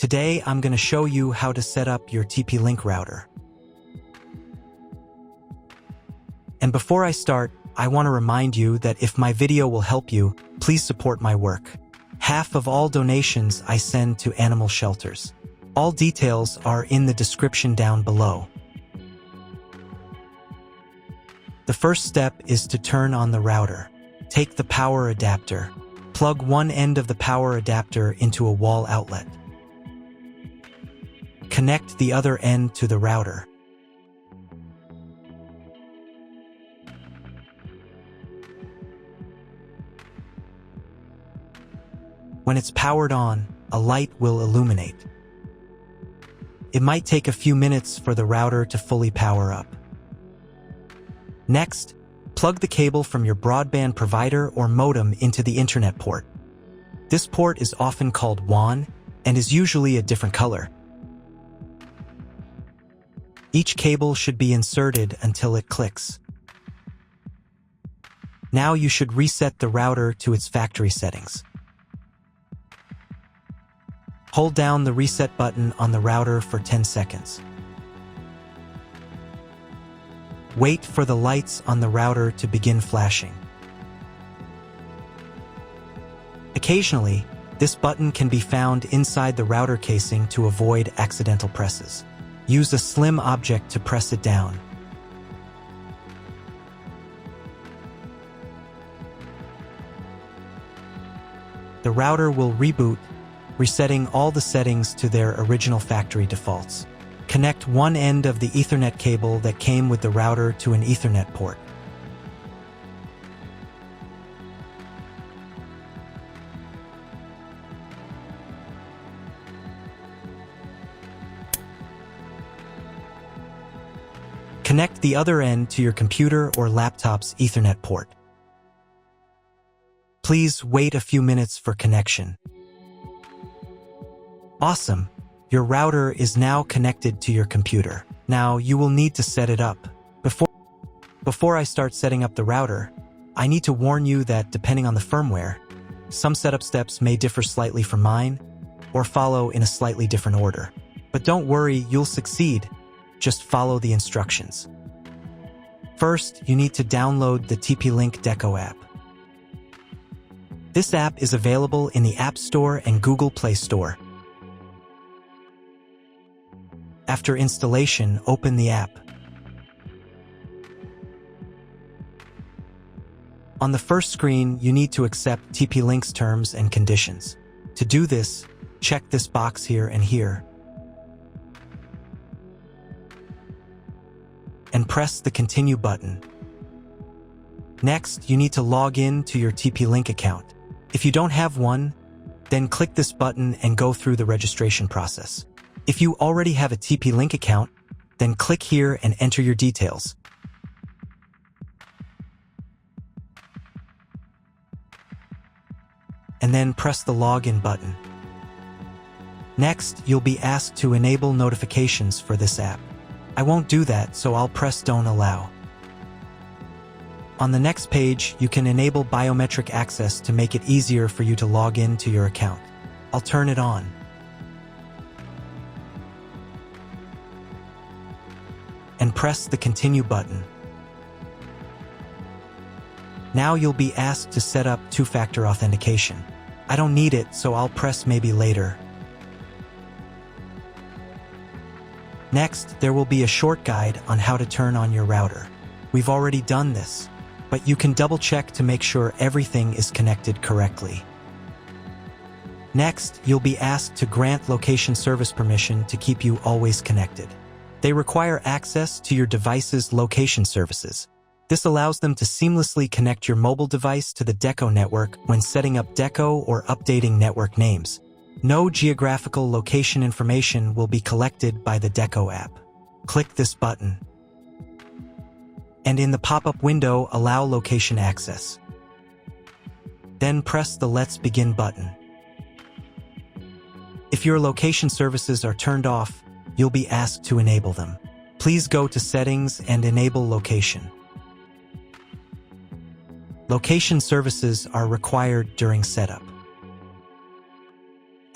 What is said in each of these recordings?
Today, I'm going to show you how to set up your TP-Link router. And before I start, I want to remind you that if my video will help you, please support my work. Half of all donations I send to animal shelters. All details are in the description down below. The first step is to turn on the router. Take the power adapter. Plug one end of the power adapter into a wall outlet. Connect the other end to the router. When it's powered on, a light will illuminate. It might take a few minutes for the router to fully power up. Next, plug the cable from your broadband provider or modem into the internet port. This port is often called WAN and is usually a different color. Each cable should be inserted until it clicks. Now you should reset the router to its factory settings. Hold down the reset button on the router for 10 seconds. Wait for the lights on the router to begin flashing. Occasionally, this button can be found inside the router casing to avoid accidental presses. Use a slim object to press it down. The router will reboot, resetting all the settings to their original factory defaults. Connect one end of the Ethernet cable that came with the router to an Ethernet port. Connect the other end to your computer or laptop's Ethernet port. Please wait a few minutes for connection. Awesome! Your router is now connected to your computer. Now you will need to set it up. Before I start setting up the router, I need to warn you that depending on the firmware, some setup steps may differ slightly from mine or follow in a slightly different order. But don't worry, you'll succeed. Just follow the instructions. First, you need to download the TP-Link Deco app. This app is available in the App Store and Google Play Store. After installation, open the app. On the first screen, you need to accept TP-Link's terms and conditions. To do this, check this box here and here, and press the Continue button. Next, you need to log in to your TP-Link account. If you don't have one, then click this button and go through the registration process. If you already have a TP-Link account, then click here and enter your details. And then press the Login button. Next, you'll be asked to enable notifications for this app. I won't do that, so I'll press Don't Allow. On the next page, you can enable biometric access to make it easier for you to log in to your account. I'll turn it on. And press the Continue button. Now you'll be asked to set up two-factor authentication. I don't need it, so I'll press Maybe later. Next, there will be a short guide on how to turn on your router. We've already done this, but you can double-check to make sure everything is connected correctly. Next, you'll be asked to grant location service permission to keep you always connected. They require access to your device's location services. This allows them to seamlessly connect your mobile device to the Deco network when setting up Deco or updating network names. No geographical location information will be collected by the Deco app. Click this button. And in the pop-up window, allow location access. Then press the Let's Begin button. If your location services are turned off, you'll be asked to enable them. Please go to Settings and enable location. Location services are required during setup.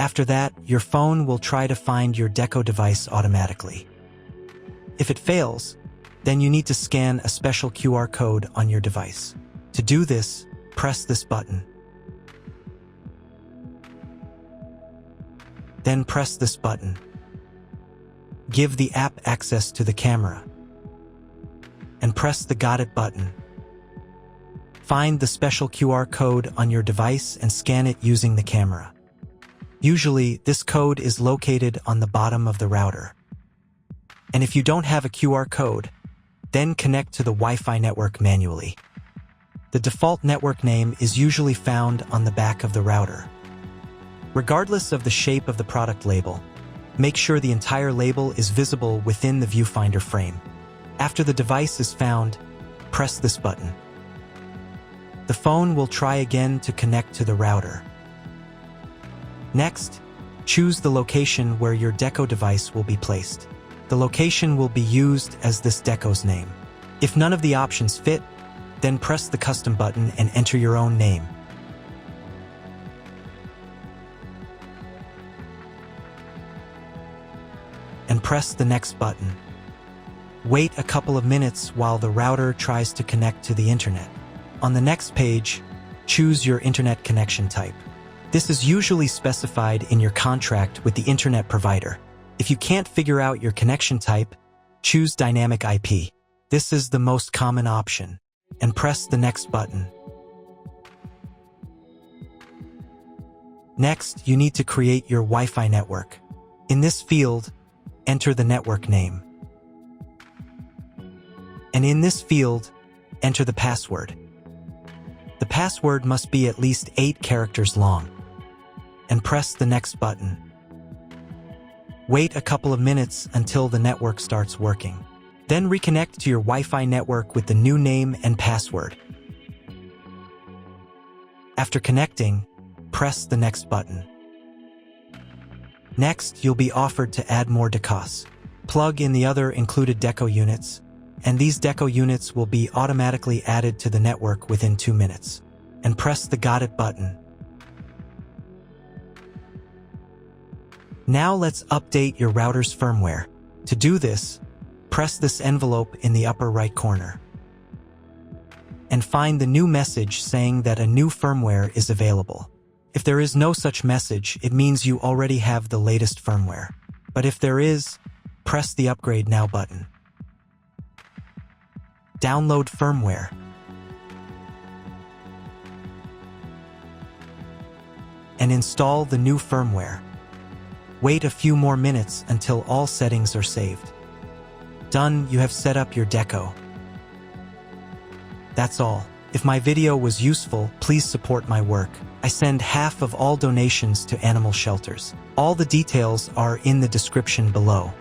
After that, your phone will try to find your Deco device automatically. If it fails, then you need to scan a special QR code on your device. To do this, press this button. Then press this button. Give the app access to the camera. And press the Got It button. Find the special QR code on your device and scan it using the camera. Usually, this code is located on the bottom of the router. And if you don't have a QR code, then connect to the Wi-Fi network manually. The default network name is usually found on the back of the router. Regardless of the shape of the product label, make sure the entire label is visible within the viewfinder frame. After the device is found, press this button. The phone will try again to connect to the router. Next, choose the location where your Deco device will be placed. The location will be used as this Deco's name. If none of the options fit, then press the custom button and enter your own name. And press the next button. Wait a couple of minutes while the router tries to connect to the internet. On the next page, choose your internet connection type. This is usually specified in your contract with the internet provider. If you can't figure out your connection type, choose Dynamic IP. This is the most common option. And press the next button. Next, you need to create your Wi-Fi network. In this field, enter the network name. And in this field, enter the password. The password must be at least 8 characters long. And press the next button. Wait a couple of minutes until the network starts working. Then reconnect to your Wi-Fi network with the new name and password. After connecting, press the next button. Next, you'll be offered to add more decos. Plug in the other included Deco units, and these Deco units will be automatically added to the network within 2 minutes. And press the Got It button. Now let's update your router's firmware. To do this, press this envelope in the upper right corner. And find the new message saying that a new firmware is available. If there is no such message, it means you already have the latest firmware. But if there is, press the Upgrade Now button. Download firmware. And install the new firmware. Wait a few more minutes until all settings are saved. Done, you have set up your Deco. That's all. If my video was useful, please support my work. I send half of all donations to animal shelters. All the details are in the description below.